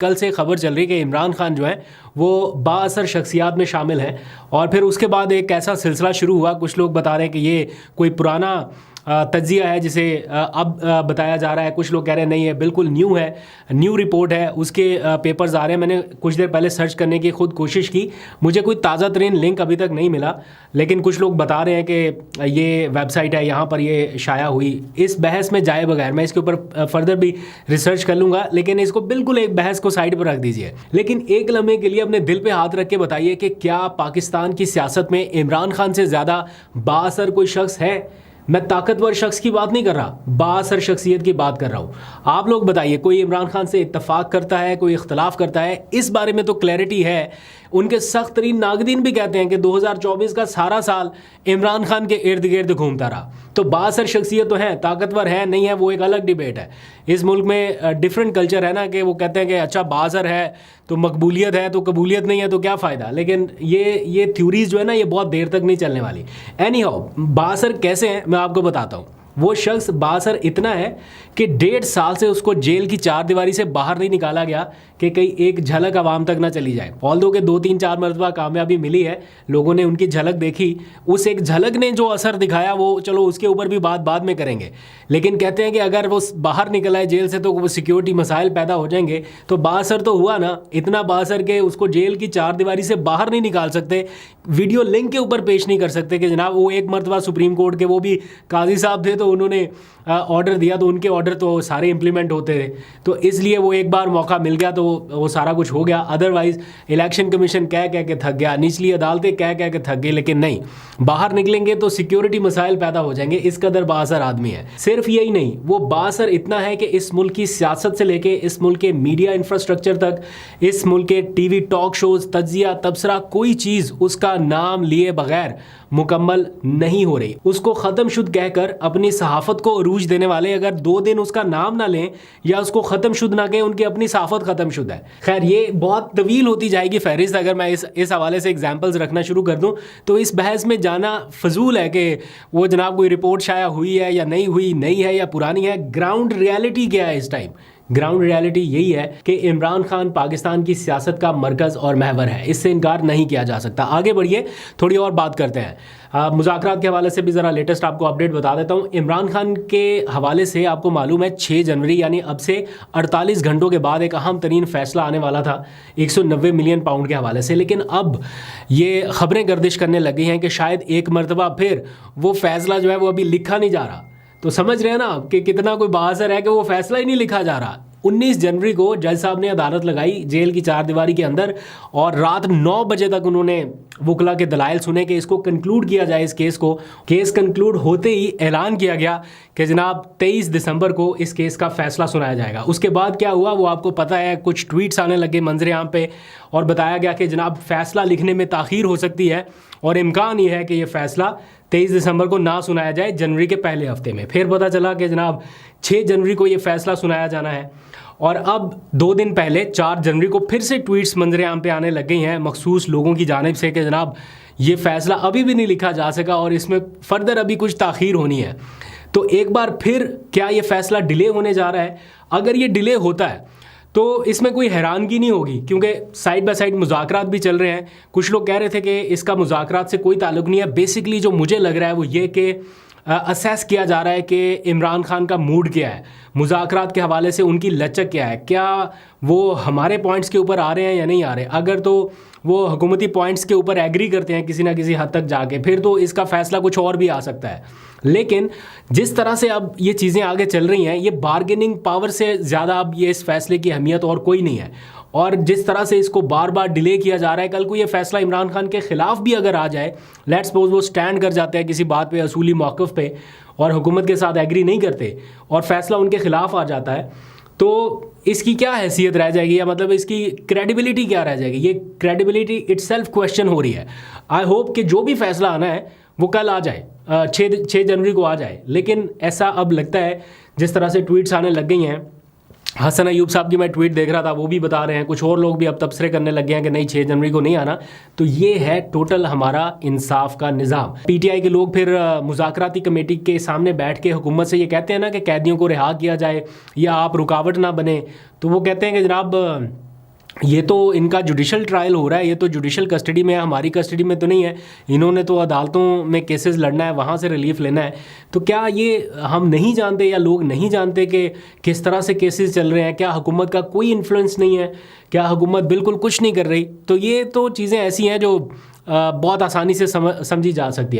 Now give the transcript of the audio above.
کل سے خبر چل رہی کہ عمران خان جو ہیں وہ بااثر شخصیات میں شامل ہیں، اور پھر اس کے بعد ایک ایسا سلسلہ شروع ہوا. کچھ لوگ بتا رہے ہیں کہ یہ کوئی پرانا تجزیہ ہے جسے اب بتایا جا رہا ہے. کچھ لوگ کہہ رہے ہیں نہیں، ہے بالکل نیو ہے، نیو رپورٹ ہے، اس کے پیپرز آ رہے ہیں. میں نے کچھ دیر پہلے سرچ کرنے کی خود کوشش کی، مجھے کوئی تازہ ترین لنک ابھی تک نہیں ملا، لیکن کچھ لوگ بتا رہے ہیں کہ یہ ویب سائٹ ہے، یہاں پر یہ شائع ہوئی. اس بحث میں جائے بغیر میں اس کے اوپر فردر بھی ریسرچ کر لوں گا، لیکن اس کو بالکل ایک بحث کو سائڈ پر رکھ دیجئے. لیکن ایک لمحے کے لیے اپنے دل پہ ہاتھ رکھ کے بتائیے کہ کیا پاکستان کی سیاست میں عمران خان سے زیادہ بااثر کوئی شخص ہے؟ میں طاقتور شخص کی بات نہیں کر رہا، بااثر شخصیت کی بات کر رہا ہوں. آپ لوگ بتائیے، کوئی عمران خان سے اتفاق کرتا ہے، کوئی اختلاف کرتا ہے؟ اس بارے میں تو کلیئرٹی ہے. ان کے سخت ترین ناقدین بھی کہتے ہیں کہ 2024 کا سارا سال عمران خان کے ارد گرد گھومتا رہا. تو بااثر شخصیت تو ہے، طاقتور ہے نہیں ہے وہ ایک الگ ڈیبیٹ ہے. اس ملک میں ڈیفرنٹ کلچر ہے نا، کہ وہ کہتے ہیں کہ اچھا بااثر ہے تو مقبولیت ہے، تو قبولیت نہیں ہے تو کیا فائدہ. لیکن یہ تھیوریز جو ہے نا، یہ بہت دیر تک نہیں چلنے والی. اینی ہاؤ، بااثر کیسے ہیں میں آپ کو بتاتا ہوں. وہ شخص بااثر اتنا ہے کہ 1.5 سال سے اس کو جیل کی 4 دیواری سے باہر نہیں نکالا گیا کہ کئی ایک جھلک عوام تک نہ چلی جائے. آلدو کہ 2-3-4 مرتبہ کامیابی ملی ہے، لوگوں نے ان کی جھلک دیکھی، اس ایک جھلک نے جو اثر دکھایا وہ چلو اس کے اوپر بھی بات بعد میں کریں گے. لیکن کہتے ہیں کہ اگر وہ باہر نکل آئے جیل سے تو وہ سیکیورٹی مسائل پیدا ہو جائیں گے. تو بااثر تو ہوا نا، اتنا بااثر کہ اس کو جیل کی 4 دیواری سے باہر نہیں نکال سکتے، ویڈیو لنک کے اوپر پیش نہیں کر سکتے کہ جناب وہ ایک مرتبہ سپریم کورٹ کے وہ بھی قاضی صاحب تھے تو انہوں نے آرڈر دیا تو ان کے آرڈر تو سارے امپلیمنٹ ہوتے تھے. تو اس لیے وہ ایک بار موقع مل گیا تو وہ سارا کچھ ہو گیا. ادروائز الیکشن کمیشن کہہ کے تھک گیا، نچلی عدالتیں کہہ کے تھک گئی، لیکن نہیں، باہر نکلیں گے تو سیکیورٹی مسائل پیدا ہو جائیں گے. اس قدر بااثر آدمی ہے. صرف یہی نہیں، وہ بااثر اتنا ہے کہ اس ملک کی سیاست سے لے کے اس ملک کے میڈیا انفراسٹرکچر تک، اس ملک کے ٹی وی ٹاک شوز، تجزیہ، تبصرہ، کوئی چیز اس کا نام لیے بغیر مکمل نہیں ہو رہی. اس کو ختم شد کہہ کر اپنی صحافت کو عروج دینے والے اگر 2 دن اس کا نام نہ لیں یا اس کو ختم شد نہ کہیں، ان کی اپنی صحافت ختم شد ہے. خیر، یہ بہت طویل ہوتی جائے گی فہرست. اگر میں اس حوالے سے ایگزامپلز رکھنا شروع کر دوں تو اس بحث میں جانا فضول ہے کہ وہ جناب کوئی رپورٹ شائع ہوئی ہے یا نہیں ہوئی، نئی ہے یا پرانی ہے. گراؤنڈ ریالٹی کیا ہے اس ٹائم؟ گراؤنڈ ریالٹی یہی ہے کہ عمران خان پاکستان کی سیاست کا مرکز اور محور ہے. اس سے انکار نہیں کیا جا سکتا. آگے بڑھیے، تھوڑی اور بات کرتے ہیں. مذاکرات کے حوالے سے بھی ذرا لیٹسٹ آپ کو اپڈیٹ بتا دیتا ہوں. عمران خان کے حوالے سے آپ کو معلوم ہے 6 جنوری یعنی اب سے 48 گھنٹوں کے بعد ایک اہم ترین فیصلہ آنے والا تھا 190 ملین پاؤنڈ کے حوالے سے. لیکن اب یہ خبریں گردش کرنے لگ گئی ہیں کہ شاید ایک مرتبہ پھر وہ فیصلہ جو ہے وہ ابھی لکھا نہیں جا رہا. تو سمجھ رہے ہیں نا آپ کہ کتنا کوئی بااثر ہے کہ وہ فیصلہ ہی نہیں لکھا جا رہا. 19 جنوری کو جج صاحب نے عدالت لگائی جیل کی 4 دیواری کے اندر، اور رات 9 بجے تک انہوں نے وکلا کے دلائل سنے کہ اس کو کنکلوڈ کیا جائے. اس کیس کو کنکلوڈ ہوتے ہی اعلان کیا گیا کہ جناب 23 دسمبر کو اس کیس کا فیصلہ سنایا جائے گا. اس کے بعد کیا ہوا وہ آپ کو پتہ ہے، کچھ ٹویٹس آنے لگے منظر عام پہ، اور بتایا گیا کہ جناب فیصلہ لکھنے میں تاخیر ہو سکتی ہے اور امکان یہ ہے کہ یہ فیصلہ 23 دسمبر کو نہ سنایا جائے، جنوری کے پہلے ہفتے میں. پھر پتہ چلا کہ جناب 6 جنوری کو یہ فیصلہ سنایا جانا ہے. اور اب 2 دن پہلے 4 جنوری کو پھر سے ٹویٹس منظر عام پہ آنے لگ گئی ہیں مخصوص لوگوں کی جانب سے کہ جناب یہ فیصلہ ابھی بھی نہیں لکھا جا سکا اور اس میں فردر ابھی کچھ تاخیر ہونی ہے. تو ایک بار پھر کیا یہ فیصلہ ڈیلے ہونے جا رہا ہے؟ اگر یہ ڈیلے ہوتا ہے تو اس میں کوئی حیرانگی نہیں ہوگی، کیونکہ سائڈ بائی سائڈ مذاکرات بھی چل رہے ہیں. کچھ لوگ کہہ رہے تھے کہ اس کا مذاکرات سے کوئی تعلق نہیں ہے. بیسکلی جو مجھے لگ رہا ہے وہ یہ کہ اسیس کیا جا رہا ہے کہ عمران خان کا موڈ کیا ہے، مذاکرات کے حوالے سے ان کی لچک کیا ہے، کیا وہ ہمارے پوائنٹس کے اوپر آ رہے ہیں یا نہیں آ رہے. اگر تو وہ حکومتی پوائنٹس کے اوپر ایگری کرتے ہیں کسی نہ کسی حد تک جا کے، پھر تو اس کا فیصلہ کچھ اور بھی آ سکتا ہے. لیکن جس طرح سے اب یہ چیزیں آگے چل رہی ہیں، یہ بارگیننگ پاور سے زیادہ اب یہ اس فیصلے کی اہمیت اور کوئی نہیں ہے. اور جس طرح سے اس کو بار بار ڈیلے کیا جا رہا ہے، کل کو یہ فیصلہ عمران خان کے خلاف بھی اگر آ جائے، لیٹ سپوز وہ سٹینڈ کر جاتے ہیں کسی بات پہ، اصولی موقف پہ، اور حکومت کے ساتھ ایگری نہیں کرتے اور فیصلہ ان کے خلاف آ جاتا ہے، تو اس کی کیا حیثیت رہ جائے گی، یا مطلب اس کی کریڈیبلٹی کیا رہ جائے گی؟ یہ کریڈیبلٹی اٹ سیلف کویسچن ہو رہی ہے. آئی ہوپ کہ جو بھی فیصلہ آنا ہے وہ کل آ جائے، 6 جنوری کو آ جائے. لیکن ایسا اب لگتا ہے جس طرح سے ٹویٹس آنے لگ گئی ہیں. حسن ایوب صاحب کی میں ٹویٹ دیکھ رہا تھا، وہ بھی بتا رہے ہیں، کچھ اور لوگ بھی اب تبصرے کرنے لگ گئے ہیں کہ نہیں 6 جنوری کو نہیں آنا. تو یہ ہے ٹوٹل ہمارا انصاف کا نظام. پی ٹی آئی کے لوگ پھر مذاکراتی کمیٹی کے سامنے بیٹھ کے حکومت سے یہ کہتے ہیں نا کہ قیدیوں کو رہا کیا جائے یا آپ رکاوٹ نہ بنے. تو وہ کہتے ہیں کہ جناب یہ تو ان کا جوڈیشل ٹرائل ہو رہا ہے, یہ تو جوڈیشل کسٹڈی میں ہے, ہماری کسٹڈی میں تو نہیں ہے. انہوں نے تو عدالتوں میں کیسز لڑنا ہے, وہاں سے ریلیف لینا ہے. تو کیا یہ ہم نہیں جانتے یا لوگ نہیں جانتے کہ کس طرح سے کیسز چل رہے ہیں؟ کیا حکومت کا کوئی انفلوئنس نہیں ہے؟ کیا حکومت بالکل کچھ نہیں کر رہی؟ تو یہ تو چیزیں ایسی ہیں جو بہت آسانی سے سمجھی جا سکتی ہیں.